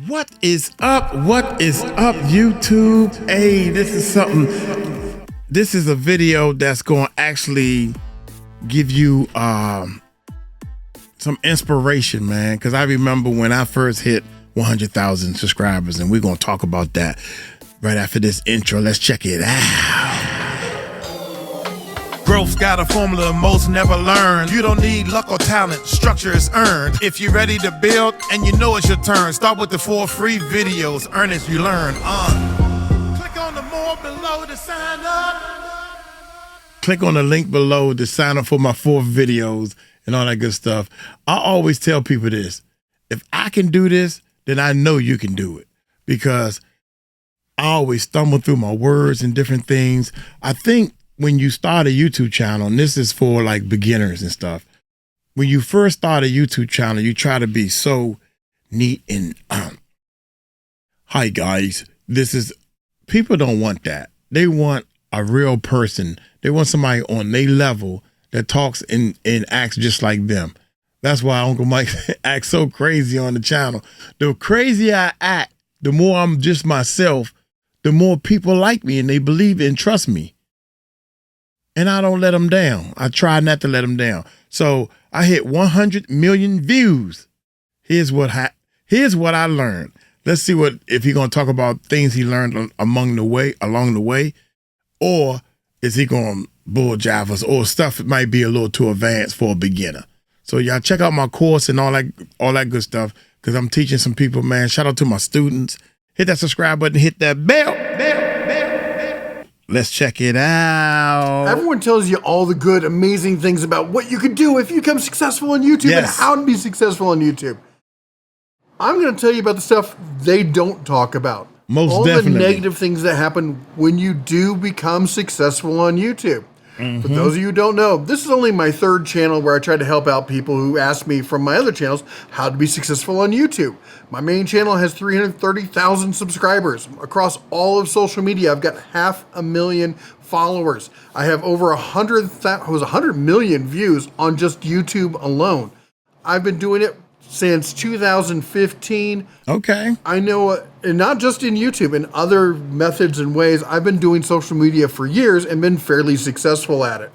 What is up? What is up, YouTube? Hey, this is something. This is a video that's going to actually give you some inspiration, man. Because I remember when I first hit 100,000 subscribers, and we're going to talk about that right after this intro. Let's check it out. Growth's got a formula most never learned. You don't need luck or talent, structure is earned. If you're ready to build and you know it's your turn, start with the 4 free videos, earn as you learn. Click on the more below to sign up. Click on the link below to sign up for my 4 videos and all that good stuff. I always tell people this: if I can do this, then I know you can do it, because I always stumble through my words and different things. I think when you start a YouTube channel, and this is for like beginners and stuff, when you first start a YouTube channel, you try to be so neat and hi guys, people don't want that. They want a real person. They want somebody on their level that talks and acts just like them. That's why Uncle Mike acts so crazy on the channel. The crazier I act, the more I'm just myself, the more people like me and they believe and trust me. And I don't let them down. I try not to let them down. So I hit 100 million views. Here's what I learned. Let's see if he's gonna talk about things he learned along the way, or is he gonna bull jive us, or stuff that might be a little too advanced for a beginner. So y'all check out my course and all that good stuff, because I'm teaching some people, man. Shout out to my students. Hit that subscribe button, hit that bell. Let's check it out. Everyone tells you all the good, amazing things about what you could do if you become successful on YouTube and how to be successful on YouTube. I'm going to tell you about the stuff they don't talk about. Most definitely. All the negative things that happen when you do become successful on YouTube. For those of you who don't know, this is only my 3rd channel where I try to help out people who ask me from my other channels how to be successful on YouTube. My main channel has 330,000 subscribers across all of social media. I've got 500,000 followers. I have over 100 million views on just YouTube alone. I've been doing it since 2015. Okay. I know, and not just in YouTube, in other methods and ways, I've been doing social media for years and been fairly successful at it.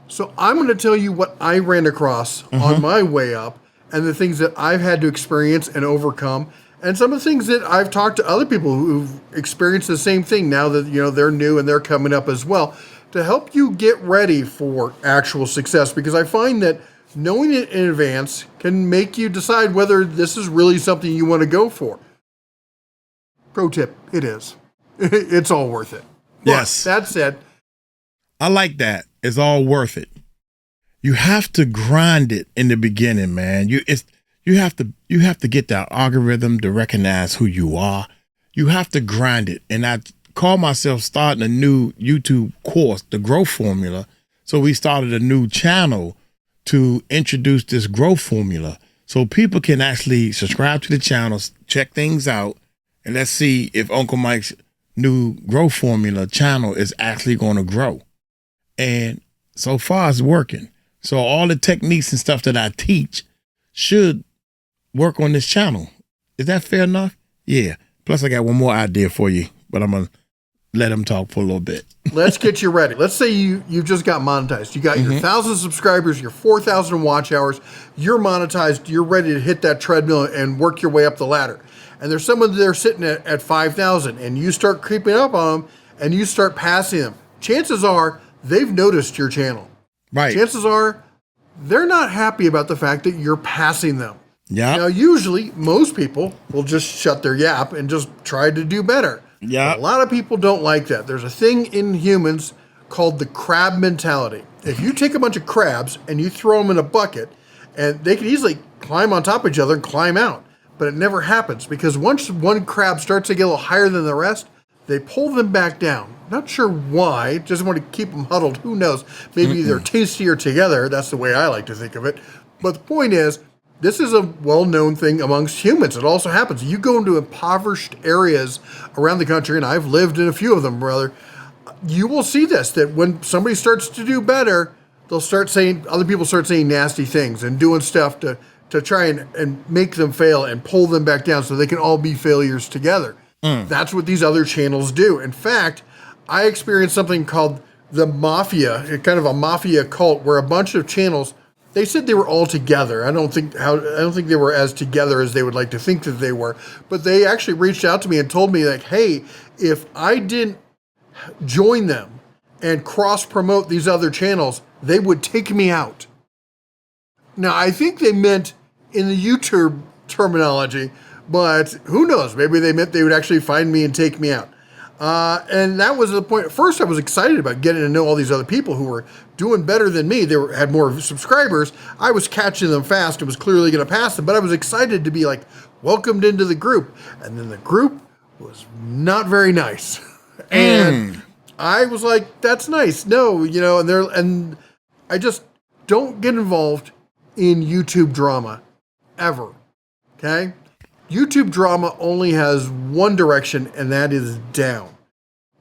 So I'm going to tell you what I ran across on my way up, and the things that I've had to experience and overcome, and some of the things that I've talked to other people who've experienced the same thing now that, you know, they're new and they're coming up as well, to help you get ready for actual success, because I find that knowing it in advance can make you decide whether this is really something you want to go for. Pro tip, it is. It's all worth it. Yes. But that said, I like that. It's all worth it. You have to grind it in the beginning, man. You have to get that algorithm to recognize who you are. You have to grind it. And I call myself starting a new YouTube course, the growth formula. So we started a new channel to introduce this growth formula, so people can actually subscribe to the channels, check things out, and let's see if Uncle Mike's new growth formula channel is actually going to grow. And so far it's working. So all the techniques and stuff that I teach should work on this channel. Is that fair enough? Yeah. Plus I got one more idea for you, but I'm going to let him talk for a little bit. Let's get you ready. Let's say you've just got monetized. You got your 1,000 subscribers, your 4,000 watch hours. You're monetized. You're ready to hit that treadmill and work your way up the ladder. And there's someone there sitting at 5,000, and you start creeping up on them, and you start passing them. Chances are they've noticed your channel. Right. Chances are they're not happy about the fact that you're passing them. Yeah. Now, usually, most people will just shut their yap and just try to do better. Yeah. A lot of people don't like that. There's a thing in humans called the crab mentality. If you take a bunch of crabs and you throw them in a bucket, and they can easily climb on top of each other and climb out, but it never happens, because once one crab starts to get a little higher than the rest, they pull them back down. Not sure why, just want to keep them huddled. Who knows? Maybe they're tastier together. That's the way I like to think of it. But the point is, this is a well-known thing amongst humans. It also happens. You go into impoverished areas around the country, and I've lived in a few of them, brother. You will see this, that when somebody starts to do better, other people start saying nasty things and doing stuff to to try and make them fail and pull them back down so they can all be failures together. That's what these other channels do. In fact, I experienced something called the mafia, kind of a mafia cult, where a bunch of channels, they said they were all together. I don't think they were as together as they would like to think that they were, but they actually reached out to me and told me, like, hey, if I didn't join them and cross promote these other channels, they would take me out. Now, I think they meant in the YouTube terminology, but who knows? Maybe they meant they would actually find me and take me out. And that was the point. At first, I was excited about getting to know all these other people who were doing better than me. They had more subscribers. I was catching them fast and was clearly going to pass them, but I was excited to be like welcomed into the group. And then the group was not very nice. And I was like, that's nice. No, and I just don't get involved in YouTube drama ever. Okay? YouTube drama only has one direction, and that is down.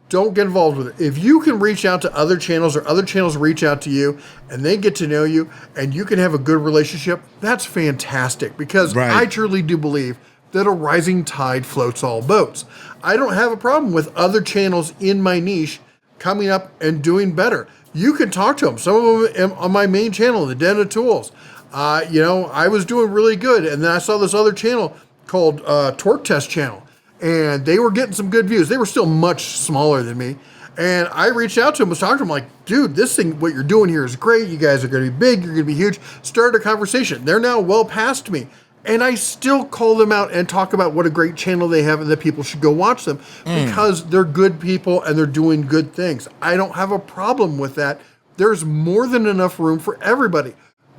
Don't get involved with it. If you can reach out to other channels or other channels reach out to you and they get to know you and you can have a good relationship, that's fantastic, because I truly do believe that a rising tide floats all boats. I don't have a problem with other channels in my niche coming up and doing better. You can talk to them. Some of them on my main channel, the Den of Tools. I was doing really good, and then I saw this other channel called Torque Test Channel, and they were getting some good views. They were still much smaller than me, and I reached out to them, was talking to them like, dude, this thing, what you're doing here is great. You guys are going to be big. You're going to be huge. Started a conversation. They're now well past me, and I still call them out and talk about what a great channel they have and that people should go watch them because they're good people and they're doing good things. I don't have a problem with that. There's more than enough room for everybody.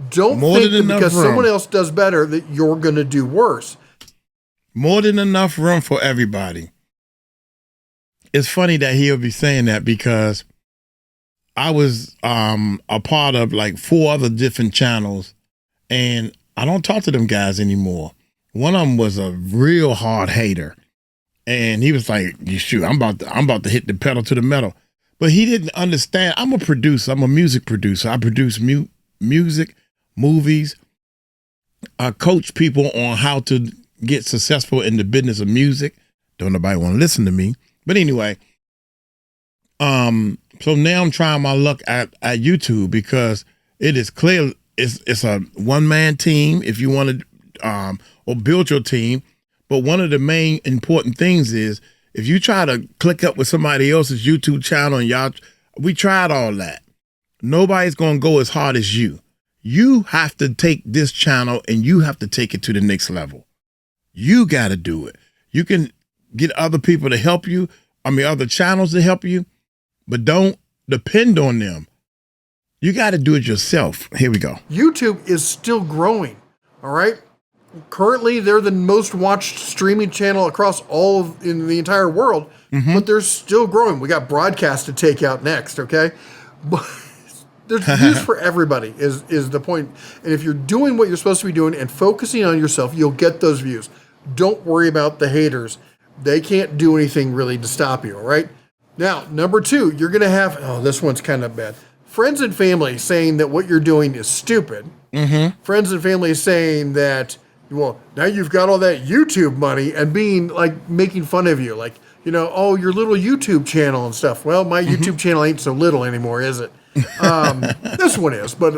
Don't think that because someone else does better that you're going to do worse. More than enough room for everybody. It's funny that he'll be saying that because I was a part of like 4 other different channels, and I don't talk to them guys anymore. One of them was a real hard hater, and he was like, "Shoot, I'm about to hit the pedal to the metal." But he didn't understand. I'm a producer. I'm a music producer. I produce music, movies. I coach people on how to get successful in the business of music. Don't nobody want to listen to me. But anyway, so now I'm trying my luck at YouTube because it is clear it's a one-man team if you want to or build your team. But one of the main important things is if you try to click up with somebody else's YouTube channel and we tried all that. Nobody's going to go as hard as you. You have to take this channel and you have to take it to the next level. You got to do it. You can get other people to help you. Other channels to help you, but don't depend on them. You got to do it yourself. Here we go. YouTube is still growing. All right. Currently, they're the most watched streaming channel across in the entire world, but they're still growing. We got broadcast to take out next. Okay. But there's views for everybody is the point. And if you're doing what you're supposed to be doing and focusing on yourself, you'll get those views. Don't worry about the haters. They can't do anything really to stop you, all right? Now, number 2, you're going to have, this one's kind of bad. Friends and family saying that what you're doing is stupid. Friends and family saying that, well, now you've got all that YouTube money and being like making fun of you. Like, your little YouTube channel and stuff. Well, my YouTube channel ain't so little anymore, is it? This one is, but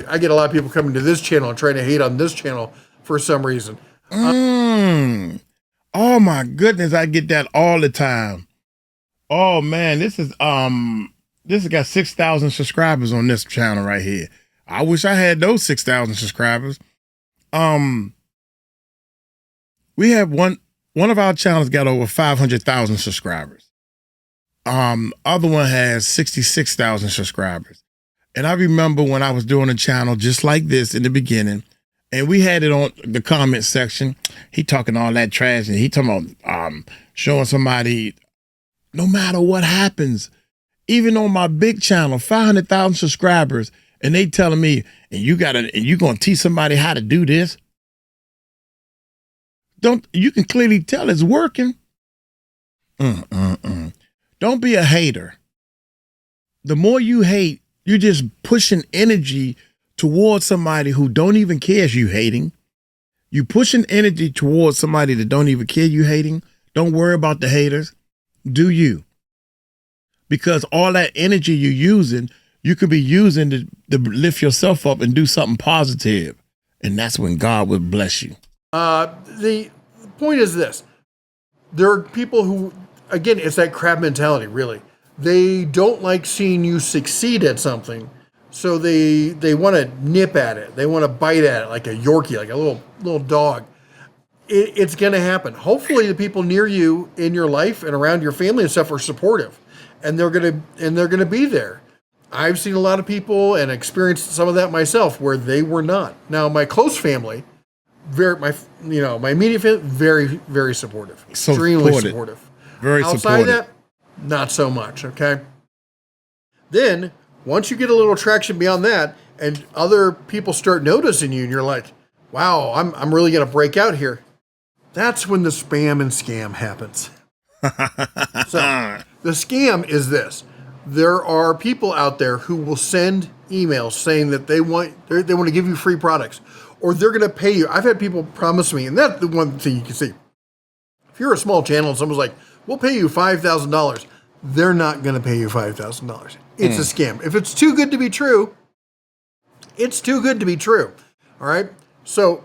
I get a lot of people coming to this channel and trying to hate on this channel for some reason. Oh my goodness, I get that all the time. Oh man, this has got 6,000 subscribers on this channel right here. I wish I had those 6,000 subscribers. We have one of our channels got over 500,000 subscribers. Other one has 66,000 subscribers. And I remember when I was doing a channel just like this in the beginning, and we had it on the comment section. He talking all that trash, and he talking about showing somebody, no matter what happens, even on my big channel, 500,000 subscribers, and they telling me, and you gonna teach somebody how to do this? You can clearly tell it's working. Don't be a hater. The more you hate, you're just pushing energy towards somebody who don't even care if you hating. You pushing energy towards somebody that don't even care you hating. Don't worry about the haters. Do you? Because all that energy you're using, you could be using to lift yourself up and do something positive. And that's when God will bless you. The point is this. There are people who, again, it's that crab mentality, really. They don't like seeing you succeed at something, so they want to nip at it. They want to bite at it like a Yorkie, like a little dog. It's going to happen. Hopefully, the people near you in your life and around your family and stuff are supportive, and they're gonna be there. I've seen a lot of people and experienced some of that myself where they were not. Now, my close family, my immediate family, very, very supportive, extremely supportive. Very Outside supportive. of that, not so much. Okay. Then once you get a little traction beyond that, and other people start noticing you, and you're like, "Wow, I'm really gonna break out here." That's when the spam and scam happens. So the scam is this. There are people out there who will send emails saying that they want to give you free products, or they're going to pay you. I've had people promise me, and that's the one thing you can see. If you're a small channel and someone's like, "We'll pay you $5,000," they're not going to pay you $5,000. It's a scam. If it's too good to be true, it's too good to be true. All right. So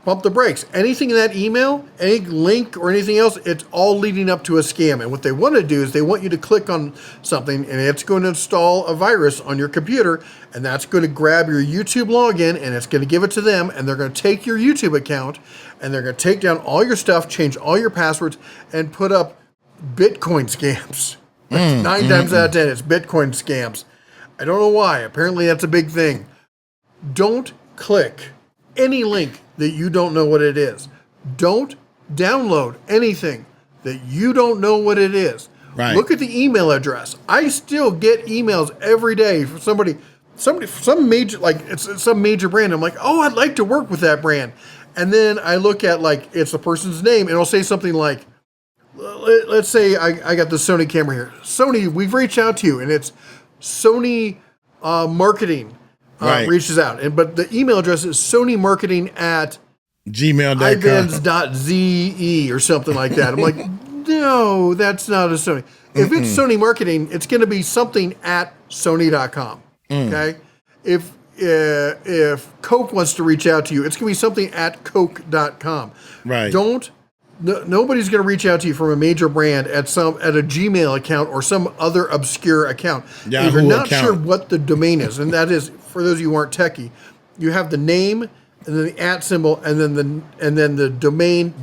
pump the brakes. Anything in that email, any link or anything else, it's all leading up to a scam. And what they want to do is they want you to click on something, and it's going to install a virus on your computer, and that's going to grab your YouTube login, and it's going to give it to them, and they're going to take your YouTube account, and they're going to take down all your stuff, change all your passwords, and put up Bitcoin scams. 9 times out of 10, it's Bitcoin scams. I don't know why. Apparently, that's a big thing. Don't click any link that you don't know what it is. Don't download anything that you don't know what it is. Right. Look at the email address. I still get emails every day from some major brand. I'm like, "Oh, I'd like to work with that brand." And then I look at, like, it's the person's name, and it'll say something like, let's say I got the Sony camera here. "Sony, we've reached out to you," and it's Sony marketing. Right. Reaches out, but the email address is sonymarketing@gmail.com ivans.ze or something like that. I'm like, no, that's not a Sony. If it's Sony marketing, it's going to be something at sony.com. Okay. If Coke wants to reach out to you, it's going to be something at coke.com. Right. Nobody's going to reach out to you from a major brand at a Gmail account or some other obscure account. Yahoo if you're not account. sure what the domain is, and that is, for those of you who aren't techie, you have the name and then the @ symbol and then the domain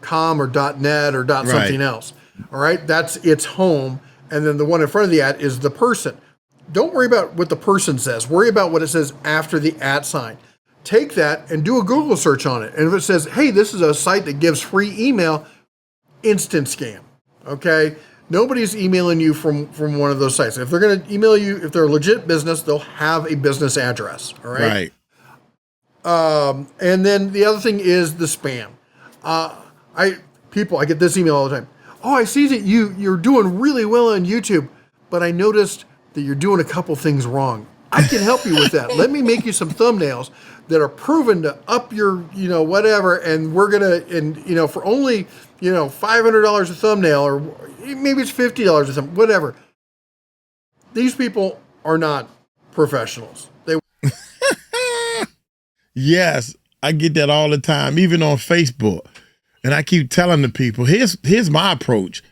.com or .net or something else. All right, that's its home, and then the one in front of the @ is the person. Don't worry about what the person says. Worry about what it says after the @ sign. Take that and do a Google search on it. And if it says, "Hey, this is a site that gives free email," instant scam. Okay? Nobody's emailing you from one of those sites. If they're going to email you, if they're a legit business, they'll have a business address. All right? Right. And then the other thing is the spam. I get this email all the time. "Oh, I see that you're doing really well on YouTube, but I noticed that you're doing a couple things wrong. I can help you with that. Let me make you some thumbnails that are proven to up your, whatever, and we're gonna, for only, $500 a thumbnail, or maybe it's $50 or something, whatever." These people are not professionals. Yes, I get that all the time, even on Facebook. And I keep telling the people, here's my approach.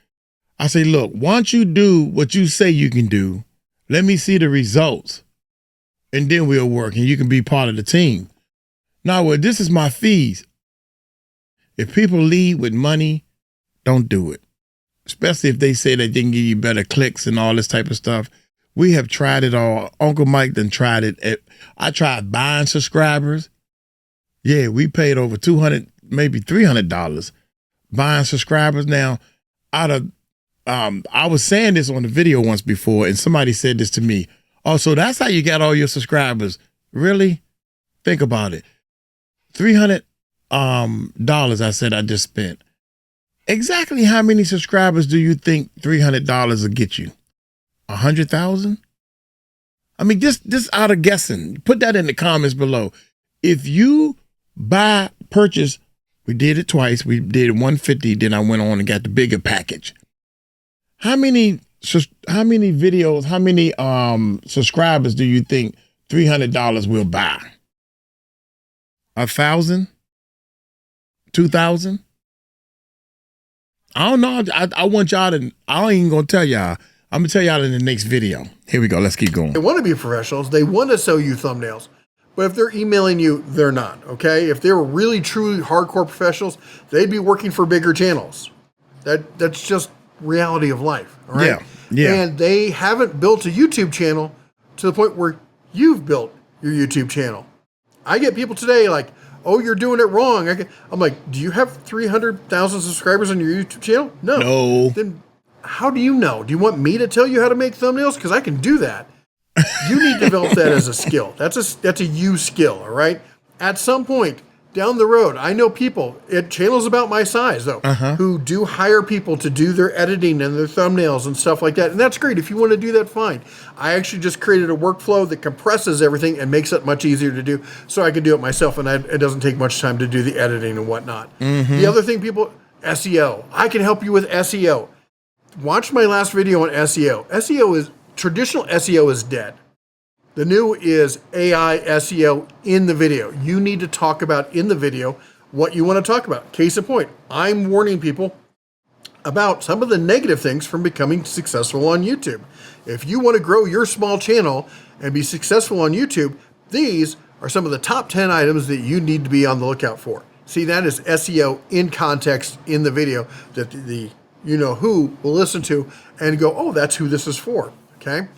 I say, look, once you do what you say you can do, let me see the results. And then we'll work, and you can be part of the team. Now, well, this is my fees. If people lead with money, don't do it. Especially if they say that they can give you better clicks and all this type of stuff. We have tried it all. Uncle Mike done tried it. I tried buying subscribers. Yeah, we paid over $200, maybe $300 buying subscribers. Now, I was saying this on the video once before, and somebody said this to me. "Oh, so that's how you got all your subscribers." Really? Think about it. $300 I said I just spent. Exactly how many subscribers do you think $300 will get you? 100,000? I mean, just out of guessing. Put that in the comments below. If you purchase We did it twice. We did 150. Then I went on and got the bigger package. How many videos, how many subscribers do you think $300 will buy? 1,000? 2,000? I don't know. I want y'all to, I ain't gonna tell y'all. I'm gonna tell y'all in the next video. Here we go. Let's keep going. They want to be professionals. They want to sell you thumbnails. But if they're emailing you, they're not, okay? If they were really, truly hardcore professionals, they'd be working for bigger channels. That's just reality of life, all right? Yeah. And they haven't built a YouTube channel to the point where you've built your YouTube channel. I get people today like, oh, you're doing it wrong. I'm like, do you have 300,000 subscribers on your YouTube channel? No. No. Then how do you know? Do you want me to tell you how to make thumbnails? Because I can do that. You need to develop that as a skill. That's a you skill, all right? At some point down the road, I know people at channels about my size, though, who do hire people to do their editing and their thumbnails and stuff like that. And that's great. If you want to do that, fine. I actually just created a workflow that compresses everything and makes it much easier to do so I can do it myself, and it doesn't take much time to do the editing and whatnot. The other thing, SEO. I can help you with SEO. Watch my last video on SEO. Traditional SEO is dead. The new is AI SEO in the video. You need to talk about in the video what you want to talk about. Case in point, I'm warning people about some of the negative things from becoming successful on YouTube. If you want to grow your small channel and be successful on YouTube, these are some of the top 10 items that you need to be on the lookout for. See, that is SEO in context in the video that the you know who will listen to and go, oh, that's who this is for. Okay,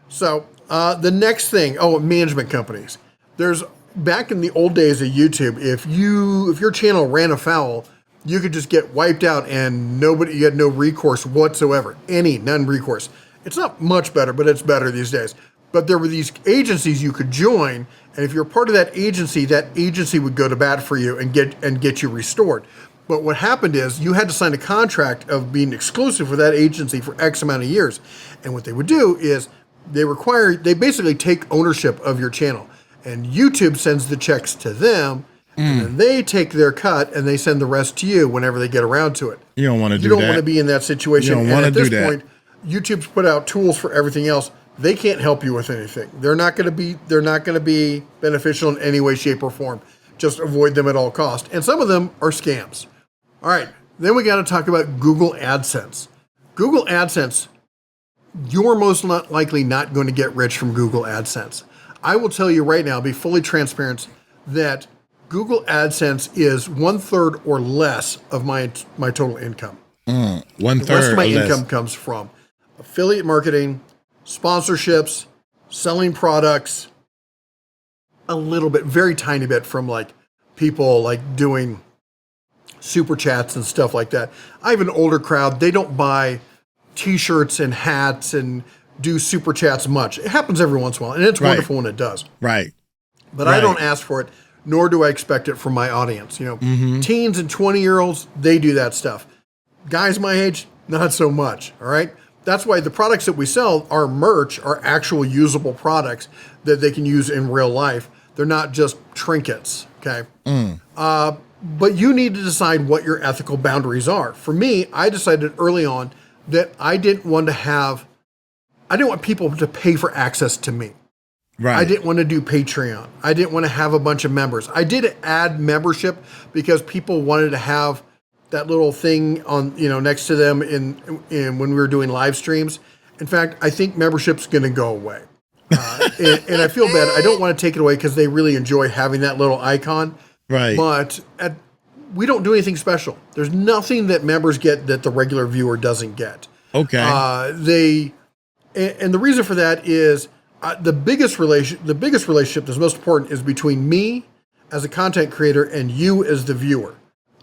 so the next thing, management companies. There's back in the old days of YouTube, if your channel ran afoul, you could just get wiped out and you had no recourse whatsoever, none recourse. It's not much better, but it's better these days. But there were these agencies you could join, and if you're part of that agency would go to bat for you and get you restored. But what happened is you had to sign a contract of being exclusive with that agency for X amount of years. And what they would do is they basically take ownership of your channel. And YouTube sends the checks to them, and then they take their cut and they send the rest to you whenever they get around to it. You don't want to do that. You don't want to be in that situation. You don't want to do that. At this point, YouTube's put out tools for everything else. They can't help you with anything. They're not going to be beneficial in any way, shape, or form. Just avoid them at all costs. And some of them are scams. All right, then we got to talk about Google AdSense. Google AdSense, you're most likely not going to get rich from Google AdSense. I will tell you right now, be fully transparent, that Google AdSense is 1/3 or less of my total income. 1/3 The rest of my or less. income comes from affiliate marketing, sponsorships, selling products, a little bit, very tiny bit from like people like doing super chats and stuff like that. I have an older crowd. They don't buy t-shirts and hats and do super chats much. It happens every once in a while, and it's wonderful when it does. Right. But I don't ask for it, nor do I expect it from my audience. Teens and 20-year-olds, they do that stuff. Guys my age, not so much, all right? That's why the products that we sell, our merch, are actual usable products that they can use in real life. They're not just trinkets, okay? But you need to decide what your ethical boundaries are. For me, I decided early on that I didn't want people to pay for access to me. Right. I didn't want to do Patreon. I didn't want to have a bunch of members. I did add membership because people wanted to have that little thing on, next to them in when we were doing live streams. In fact, I think membership's going to go away. And I feel bad. I don't want to take it away because they really enjoy having that little icon. Right. But we don't do anything special. There's nothing that members get that the regular viewer doesn't get. Okay. And the reason for that is the biggest relationship that's most important is between me as a content creator and you as the viewer.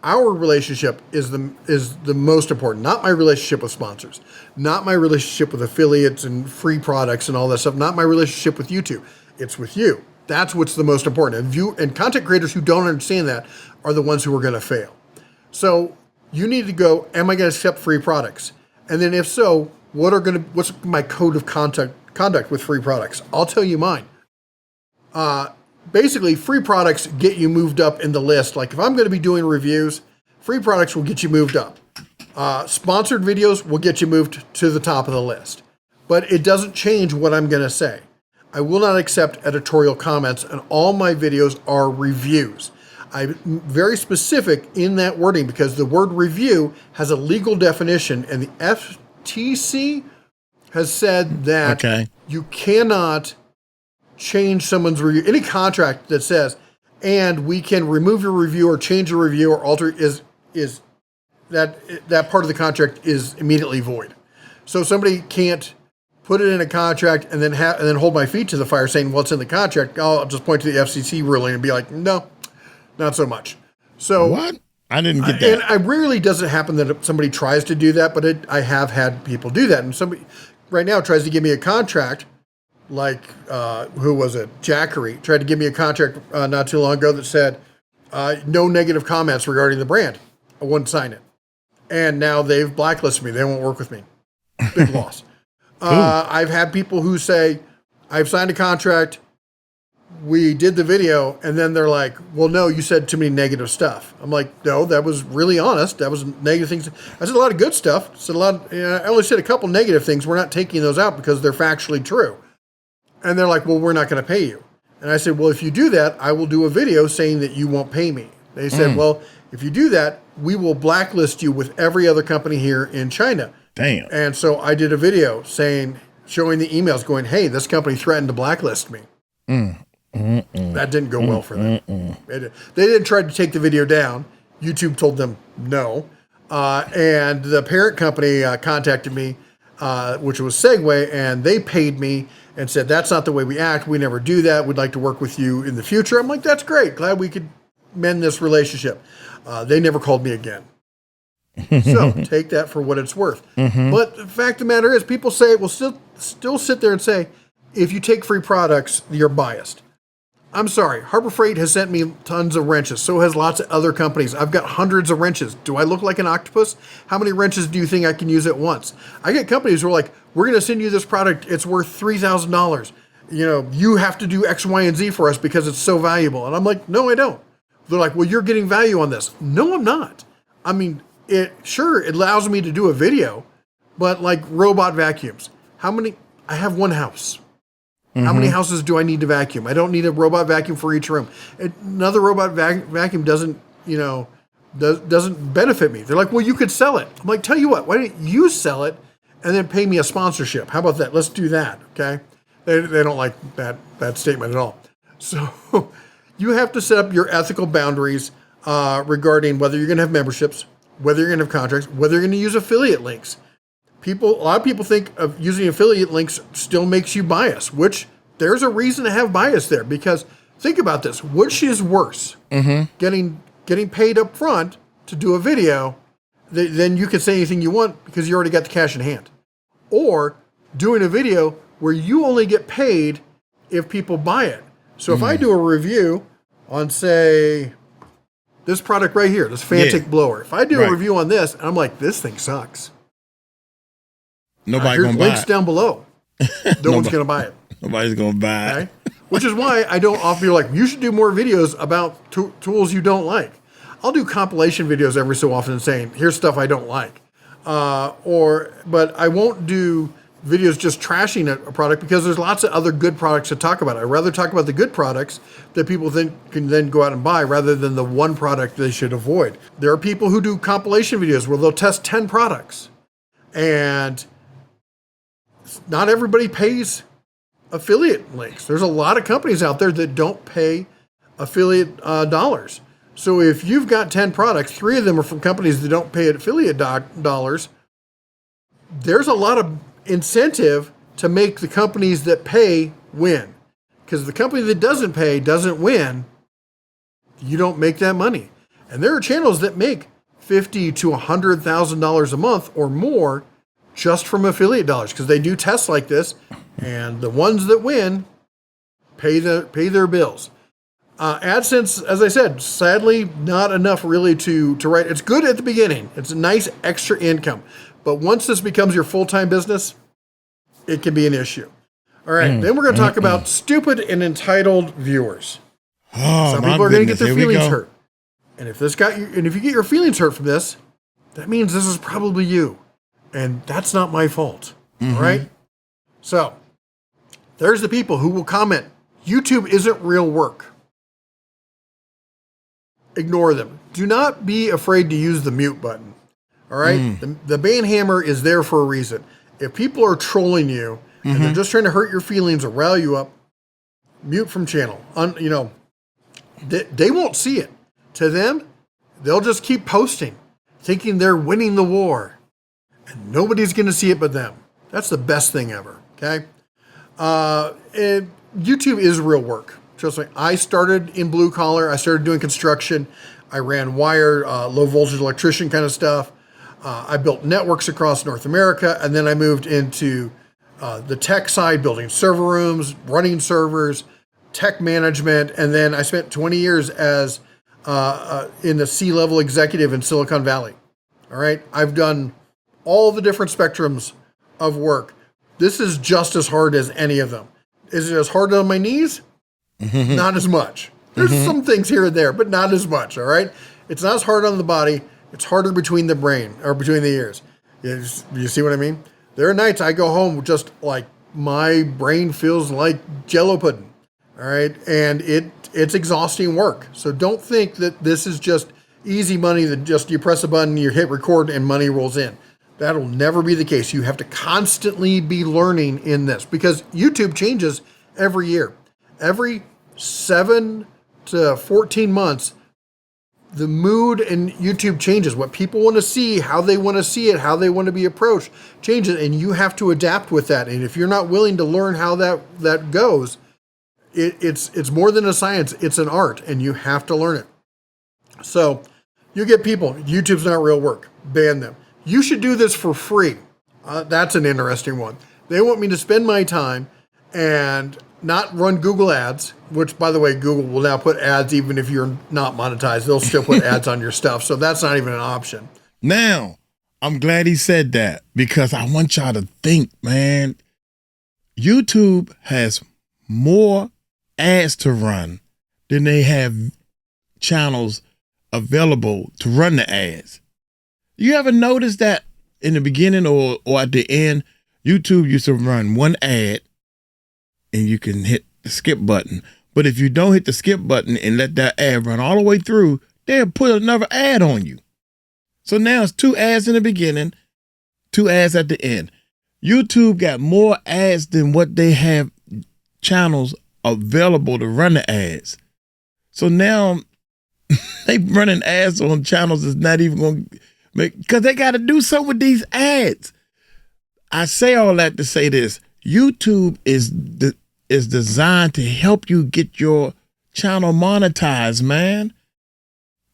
Our relationship is the most important, not my relationship with sponsors, not my relationship with affiliates and free products and all that stuff, not my relationship with YouTube. It's with you. That's what's the most important. And content creators who don't understand that are the ones who are going to fail. So you need to go, am I going to accept free products? And then if so, what's my code of conduct with free products? I'll tell you mine. basically free products get you moved up in the list. Like if I'm going to be doing reviews, free products will get you moved up. Sponsored videos will get you moved to the top of the list. But it doesn't change what I'm going to say. I will not accept editorial comments, and all my videos are reviews. I'm very specific in that wording because the word review has a legal definition, and the FTC has said that you cannot change someone's review. Any contract that says, and we can remove your review or change your review or alter is that part of the contract is immediately void. So somebody can't put it in a contract and then hold my feet to the fire saying, well, it's in the contract. I'll just point to the FCC ruling and be like, no, not so much. So what? I didn't get that. And it rarely does it happen that somebody tries to do that, but I have had people do that. And somebody right now tries to give me a contract, like, who was it? Jackery tried to give me a contract not too long ago that said, no negative comments regarding the brand. I wouldn't sign it. And now they've blacklisted me. They won't work with me. Big loss. I've had people who say, I've signed a contract, we did the video, and then they're like, well, no, you said too many negative stuff. I'm like, no, that was really honest. That was negative things. I said a lot of good stuff. I only said a couple negative things. We're not taking those out because they're factually true. And they're like, well, we're not going to pay you. And I said, well, if you do that, I will do a video saying that you won't pay me. They said, well, if you do that, we will blacklist you with every other company here in China. Damn. And so I did a video showing the emails going, hey, this company threatened to blacklist me. That didn't go well for them. They didn't try to take the video down. YouTube told them no. And the parent company contacted me, which was Segway, and they paid me and said, that's not the way we act. We never do that. We'd like to work with you in the future. I'm like, that's great. Glad we could mend this relationship. They never called me again. So take that for what it's worth. But the fact of the matter is, people will still sit there and say, if you take free products, you're biased. I'm sorry. Harbor Freight has sent me tons of wrenches. So has lots of other companies. I've got hundreds of wrenches. Do I look like an octopus? How many wrenches do you think I can use at once? I get companies who are like, we're going to send you this product. It's worth $3,000. You have to do X, Y, and Z for us because it's so valuable. And I'm like, no, I don't. They're like, well, you're getting value on this. No, I'm not. I mean, it allows me to do a video, but like robot vacuums. I have one house. How many houses do I need to vacuum? I don't need a robot vacuum for each room. Another robot vacuum doesn't benefit me. They're like, well, you could sell it. I'm like, tell you what, why don't you sell it and then pay me a sponsorship? How about that? Let's do that. Okay. They don't like that statement at all. So you have to set up your ethical boundaries regarding whether you're going to have memberships, whether you're going to have contracts, whether you're going to use affiliate links. A lot of people think of using affiliate links still makes you biased, which there's a reason to have bias there, because think about this. Which is worse? Getting paid up front to do a video, then you can say anything you want because you already got the cash in hand. Or doing a video where you only get paid if people buy it. So if I do a review on, say, this product right here, this Fantic blower. If I do a review on this, and I'm like, this thing sucks. Nobody's going to buy it. Links down below. No one's going to buy it. Nobody's going to buy it. Okay? Which is why I don't offer you, like, you should do more videos about tools you don't like. I'll do compilation videos every so often saying, here's stuff I don't like. But I won't do videos just trashing a product because there's lots of other good products to talk about. I'd rather talk about the good products that people can then go out and buy rather than the one product they should avoid. There are people who do compilation videos where they'll test 10 products. And not everybody pays affiliate links. There's a lot of companies out there that don't pay affiliate dollars. So if you've got 10 products, 3 of them are from companies that don't pay affiliate dollars, there's a lot of incentive to make the companies that pay win. Because the company that doesn't pay doesn't win, you don't make that money. And there are channels that make $50,000 to $100,000 a month or more just from affiliate dollars, because they do tests like this, and the ones that win pay their bills. AdSense, as I said, sadly not enough really to write. It's good at the beginning. It's a nice extra income, but once this becomes your full-time business, it can be an issue. All right, then we're going to talk about stupid and entitled viewers. Oh, Some my people are going to get goodness. their Here we feelings go. hurt. And if you get your feelings hurt from this, that means this is probably you. And that's not my fault. All right? So, there's the people who will comment, YouTube isn't real work. Ignore them. Do not be afraid to use the mute button. All right? The ban hammer is there for a reason. If people are trolling you and they're just trying to hurt your feelings or rile you up, mute from channel. They won't see it. To them, they'll just keep posting, thinking they're winning the war. And nobody's going to see it but them. That's the best thing ever, okay? And YouTube is real work. Trust me, I started in blue collar. I started doing construction. I ran wire, low voltage electrician kind of stuff. I built networks across North America, and then I moved into the tech side, building server rooms, running servers, tech management, and then I spent 20 years as in the C-level executive in Silicon Valley. All right, I've done all the different spectrums of work. This is just as hard as any of them. Is it as hard on my knees? Not as much. There's some things here and there, but not as much, all right? It's not as hard on the body. It's harder between the brain, or between the ears. You see what I mean? There are nights I go home just like my brain feels like Jello pudding, all right? And it's exhausting work. So don't think that this is just easy money that just you press a button, you hit record, and money rolls in. That'll never be the case. You have to constantly be learning in this because YouTube changes every year. Every 7 to 14 months, the mood in YouTube changes. What people want to see, how they want to see it, how they want to be approached changes, and you have to adapt with that. And if you're not willing to learn how that goes, it's more than a science. It's an art, and you have to learn it. So you get people, YouTube's not real work. Ban them. You should do this for free. That's an interesting one. They want me to spend my time and not run Google ads, which, by the way, Google will now put ads even if you're not monetized. They'll still put ads on your stuff. So that's not even an option. Now, I'm glad he said that because I want y'all to think, man, YouTube has more ads to run than they have channels available to run the ads. You ever notice that in the beginning or at the end, YouTube used to run one ad and you can hit the skip button. But if you don't hit the skip button and let that ad run all the way through, they'll put another ad on you. So now it's 2 ads in the beginning, 2 ads at the end. YouTube got more ads than what they have channels available to run the ads. So now they running ads on channels that's not even going to make, because they got to do something with these ads. I say all that to say this. YouTube is designed to help you get your channel monetized, man,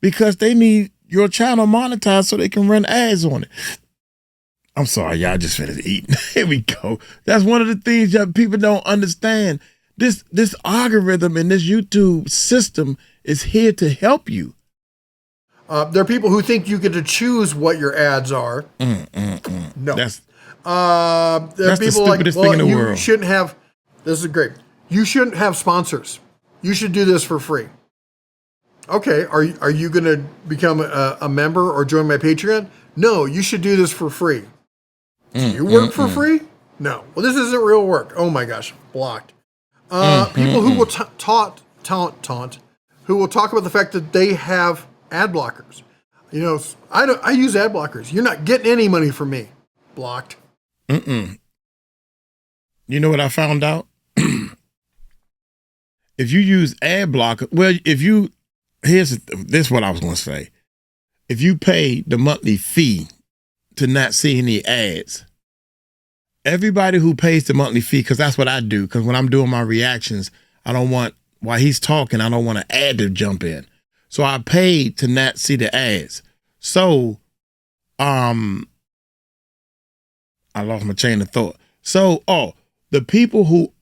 because they need your channel monetized so they can run ads on it. I'm sorry, y'all just finished eating. Here we go. That's one of the things that people don't understand. This algorithm and this YouTube system is here to help you. There are people who think you get to choose what your ads are. No. That's There are the people like, stupidest thing in the you world. shouldn't have, this is great. You shouldn't have sponsors. You should do this for free. Okay, are you going to become a member or join my Patreon? No, you should do this for free. Do you work for free? No. Well, this isn't real work. Oh my gosh, blocked. People who will taunt, who will talk about the fact that they have ad blockers. You know, I use ad blockers. You're not getting any money from me. Blocked. You know what I found out? If you use ad blocker, well, this is what I was going to say. If you pay the monthly fee to not see any ads, everybody who pays the monthly fee, because that's what I do, because when I'm doing my reactions, I don't want, while he's talking, I don't want an ad to jump in. So I paid to not see the ads. So, I lost my chain of thought. So,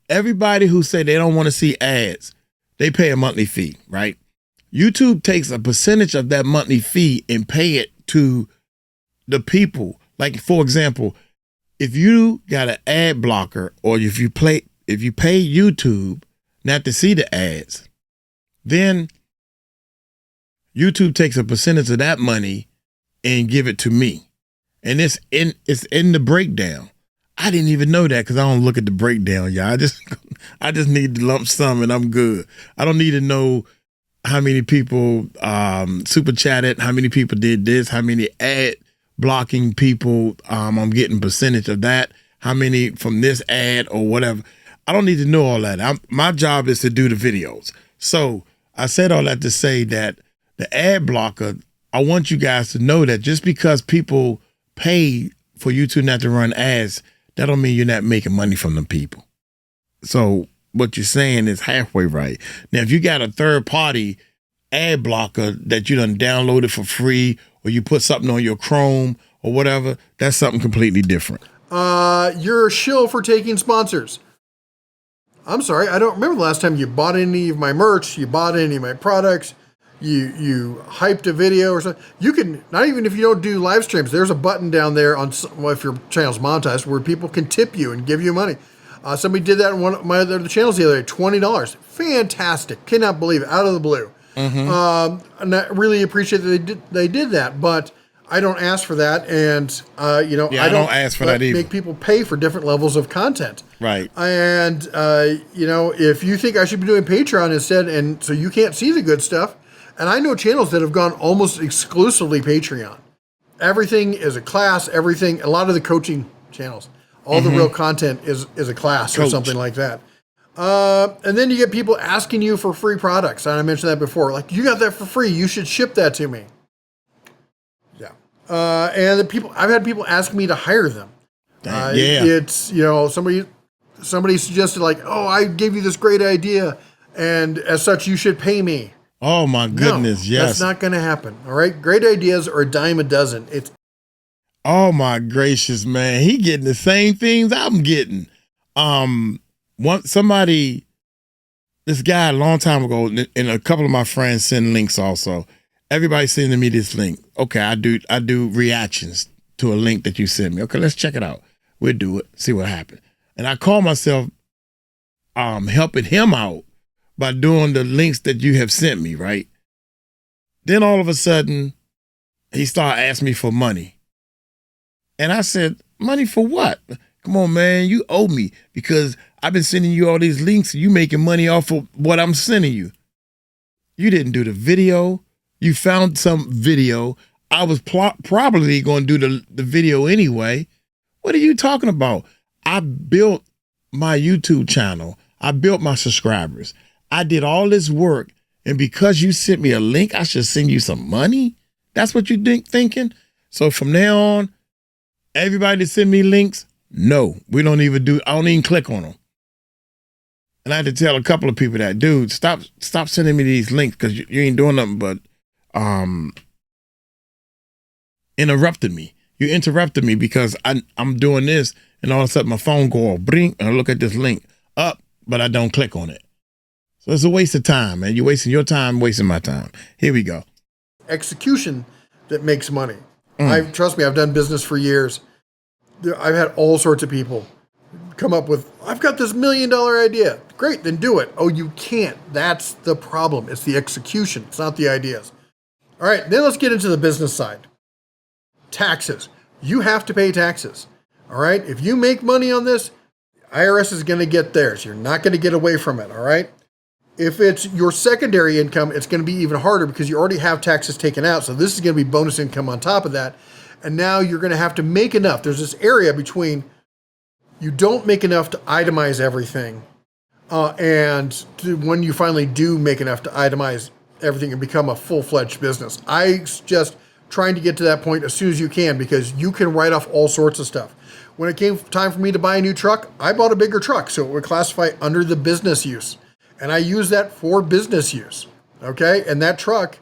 everybody who say they don't want to see ads, they pay a monthly fee, right? YouTube takes a percentage of that monthly fee and pay it to the people. Like, for example, if you got an ad blocker or if you pay YouTube not to see the ads, Then YouTube takes a percentage of that money and give it to me. And it's in the breakdown. I didn't even know that because I don't look at the breakdown, y'all. I just need the lump sum and I'm good. I don't need to know how many people super chatted, how many people did this, how many ad blocking people I'm getting percentage of that, how many from this ad or whatever. I don't need to know all that. My job is to do the videos. So I said all that to say that the ad blocker, I want you guys to know that just because people pay for YouTube not to run ads, that don't mean you're not making money from them people. So what you're saying is halfway right. Now, if you got a third party ad blocker that you done downloaded for free, or you put something on your Chrome or whatever, that's something completely different. You're a shill for taking sponsors. I'm sorry, I don't remember the last time you bought any of my merch, you bought any of my products, you hyped a video or something. You can, not even if you don't do live streams, there's a button down there on, well, if your channel's monetized, where people can tip you and give you money. Somebody did that in one of my other channels the other day, $20. Fantastic. Cannot believe it, out of the blue. Mm-hmm. And I really appreciate that they did that, but I don't ask for that, and I don't ask for that either. Make people pay for different levels of content, right? And if you think I should be doing Patreon instead, and so you can't see the good stuff, and I know channels that have gone almost exclusively Patreon. Everything is a class. Everything, a lot of the coaching channels, all the real content is a class or something like that. And then you get people asking you for free products. And I mentioned that before. Like, you got that for free. You should ship that to me. Yeah. And I've had people ask me to hire them. It's, somebody suggested like, oh, I gave you this great idea, and as such, you should pay me. Oh my goodness. No, yes. That's not going to happen. All right. Great ideas are a dime a dozen. Oh my gracious, man. He getting the same things I'm getting. This guy a long time ago, and a couple of my friends send links also. Everybody sending me this link. Okay, I do reactions to a link that you send me. Okay, let's check it out. We'll do it, see what happens. And I call myself helping him out by doing the links that you have sent me, right? Then all of a sudden, he started asking me for money. And I said, money for what? Come on, man, you owe me because I've been sending you all these links. You making money off of what I'm sending you. You didn't do the video. You found some video. I was probably going to do the video anyway. What are you talking about? I built my YouTube channel. I built my subscribers. I did all this work. And because you sent me a link, I should send you some money? That's what you thinking? So from now on, everybody that send me links, no, I don't even click on them. And I had to tell a couple of people that, dude, stop sending me these links because you ain't doing nothing but interrupting me. You interrupted me because I'm doing this, and all of a sudden my phone go off, bring, and I look at this link up, but I don't click on it. So it's a waste of time, man. You're wasting your time, wasting my time. Here we go. Execution that makes money. Trust me, I've done business for years. I've had all sorts of people come up with, I've got this $1 million idea. Great, then do it. Oh, you can't. That's the problem. It's the execution. It's not the ideas. All right, then let's get into the business side. Taxes. You have to pay taxes. All right, if you make money on this, IRS is going to get theirs. You're not going to get away from it. All right. If it's your secondary income, it's going to be even harder because you already have taxes taken out. So this is going to be bonus income on top of that. And now you're going to have to make enough. There's this area between you don't make enough to itemize everything when you finally do make enough to itemize everything and become a full-fledged business. I suggest trying to get to that point as soon as you can because you can write off all sorts of stuff. When it came time for me to buy a new truck, I bought a bigger truck, so it would classify under the business use. And I use that for business use, okay? And that truck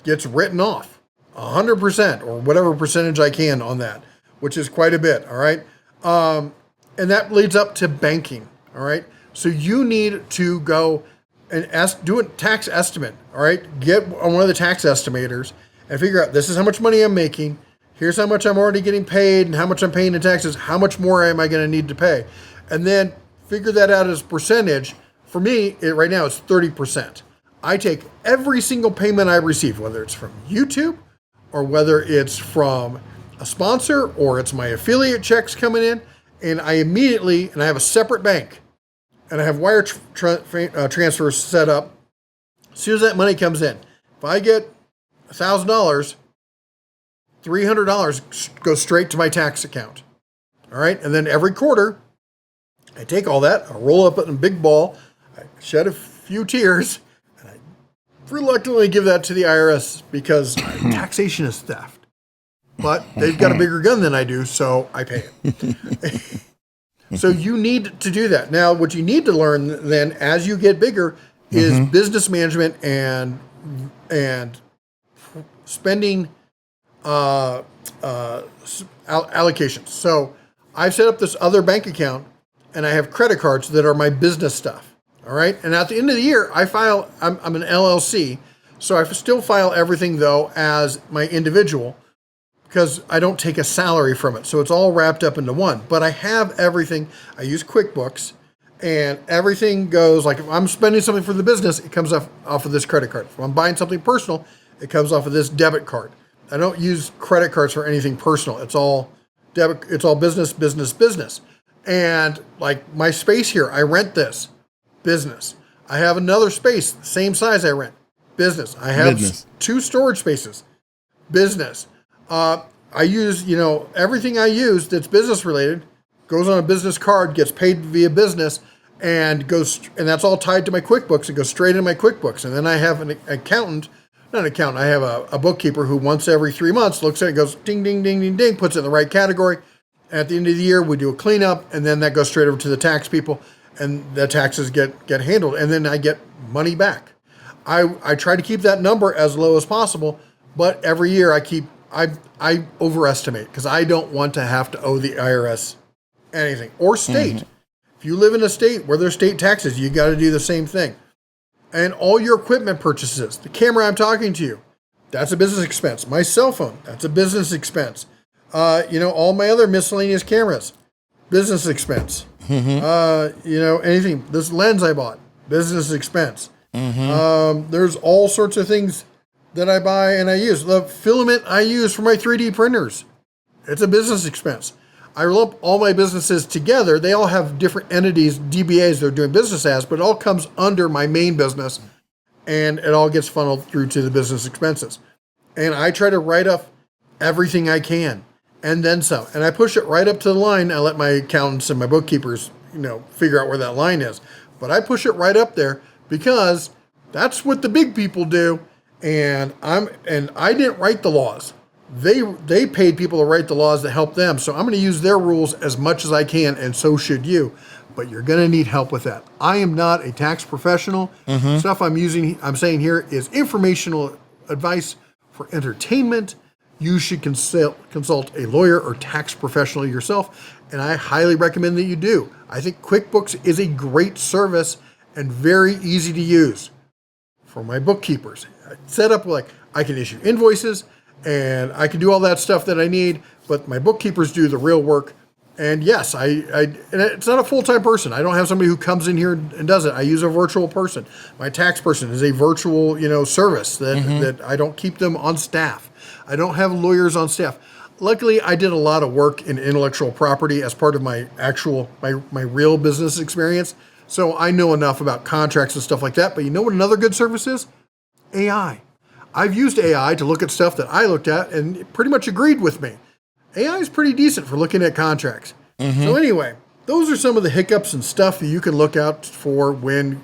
gets written off 100% or whatever percentage I can on that, which is quite a bit, all right? And that leads up to banking, all right? So you need to go and do a tax estimate, all right? Get on one of the tax estimators and figure out this is how much money I'm making. Here's how much I'm already getting paid and how much I'm paying in taxes. How much more am I going to need to pay? And then figure that out as percentage. For me, right now it's 30%. I take every single payment I receive, whether it's from YouTube or whether it's from a sponsor or it's my affiliate checks coming in, and I immediately, and I have a separate bank, and I have wire transfers set up. As soon as that money comes in, if I get $1,000, $300 goes straight to my tax account. All right, and then every quarter, I take all that, I roll up in a big ball, I shed a few tears, and I reluctantly give that to the IRS because taxation is theft. But they've got a bigger gun than I do, so I pay it. So you need to do that. Now, what you need to learn then as you get bigger is business management and spending allocations. So I've set up this other bank account, and I have credit cards that are my business stuff. All right. And at the end of the year, I'm an LLC. So I still file everything, though, as my individual because I don't take a salary from it. So it's all wrapped up into one. But I have everything. I use QuickBooks, and everything goes, like if I'm spending something for the business, it comes off of this credit card. If I'm buying something personal, it comes off of this debit card. I don't use credit cards for anything personal. It's all debit. It's all business, business, business. And like my space here, I rent this, business. I have another space, same size I rent, business. I have two storage spaces, business. I use, everything I use that's business related goes on a business card, gets paid via business, and that's all tied to my QuickBooks. It goes straight into my QuickBooks. And then I have an accountant, not an accountant, I have a bookkeeper who once every 3 months looks at it, goes ding, ding, ding, ding, ding, puts it in the right category. At the end of the year, we do a cleanup, and then that goes straight over to the tax people, and the taxes get handled, and then I get money back. I try to keep that number as low as possible, but every year I overestimate because I don't want to have to owe the IRS anything or state. If you live in a state where there's state taxes, you got to do the same thing. And all your equipment purchases, the camera I'm talking to you, that's a business expense. My cell phone, that's a business expense. All my other miscellaneous cameras, business expense. Anything, this lens I bought, business expense. There's all sorts of things that I buy and I use. The filament I use for my 3D printers, it's a business expense. I lump all my businesses together. They all have different entities, DBAs they're doing business as, but it all comes under my main business, and it all gets funneled through to the business expenses. And I try to write up everything I can, and then some. And I push it right up to the line. I let my accountants and my bookkeepers, figure out where that line is. But I push it right up there because that's what the big people do. And I didn't write the laws. They paid people to write the laws that help them. So I'm going to use their rules as much as I can, and so should you. But you're going to need help with that. I am not a tax professional. Stuff I'm saying here is informational advice for entertainment. You should consult a lawyer or tax professional yourself, and I highly recommend that you do. I think QuickBooks is a great service and very easy to use for my bookkeepers. Set up like I can issue invoices and I can do all that stuff that I need, but my bookkeepers do the real work. And yes, and it's not a full-time person. I don't have somebody who comes in here and does it. I use a virtual person. My tax person is a virtual, service that I don't keep them on staff. I don't have lawyers on staff. Luckily, I did a lot of work in intellectual property as part of my my real business experience. So I know enough about contracts and stuff like that. But you know what another good service is? AI. I've used AI to look at stuff that I looked at and it pretty much agreed with me. AI is pretty decent for looking at contracts. So anyway, those are some of the hiccups and stuff that you can look out for when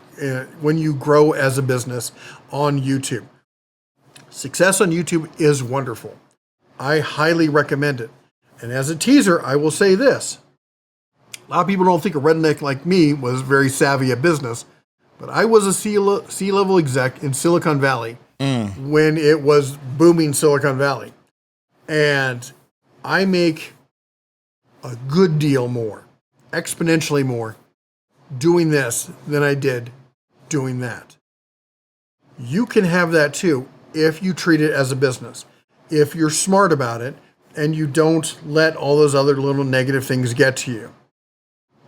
you grow as a business on YouTube. Success on YouTube is wonderful. I highly recommend it. And as a teaser, I will say this. A lot of people don't think a redneck like me was very savvy at business, but I was a C-level exec in Silicon Valley when it was booming Silicon Valley. And I make a good deal more, exponentially more, doing this than I did doing that. You can have that too if you treat it as a business. If you're smart about it and you don't let all those other little negative things get to you.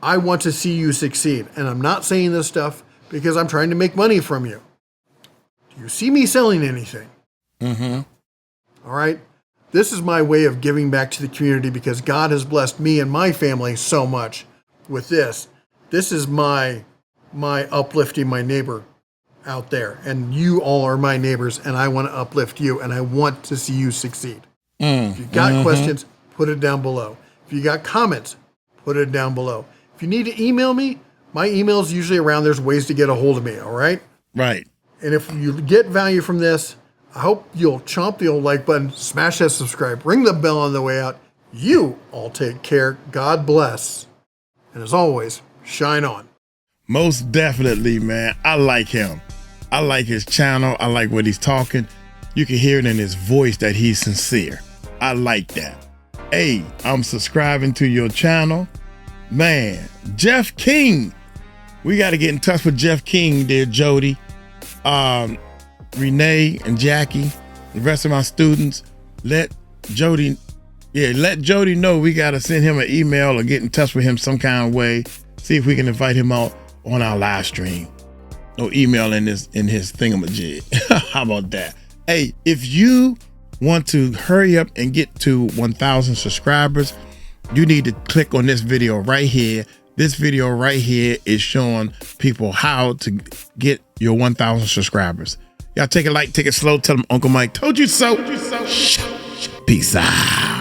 I want to see you succeed. And I'm not saying this stuff because I'm trying to make money from you. Do you see me selling anything? All right. This is my way of giving back to the community because God has blessed me and my family so much with this. This is my uplifting my neighbor out there. And you all are my neighbors, and I want to uplift you, and I want to see you succeed. If you got questions, put it down below. If you got comments, put it down below. If you need to email me, my email is usually around. There's ways to get a hold of me, all right? Right. And if you get value from this, I hope you'll chomp the old like button, smash that subscribe, ring the bell on the way out. You all take care. God bless. And as always, shine on. Most definitely, man. I like him. I like his channel. I like what he's talking. You can hear it in his voice that he's sincere. I like that. Hey, I'm subscribing to your channel. Man, Jeff King. We got to get in touch with Jeff King, dear Jody. Renee and Jackie, the rest of my students, let Jody know we got to send him an email or get in touch with him some kind of way. See if we can invite him out on our live stream. No email in his thingamajig. How about that? Hey, if you want to hurry up and get to 1,000 subscribers, you need to click on this video right here. This video right here is showing people how to get your 1,000 subscribers. Y'all take it light, take it slow. Tell them Uncle Mike told you so. Peace out.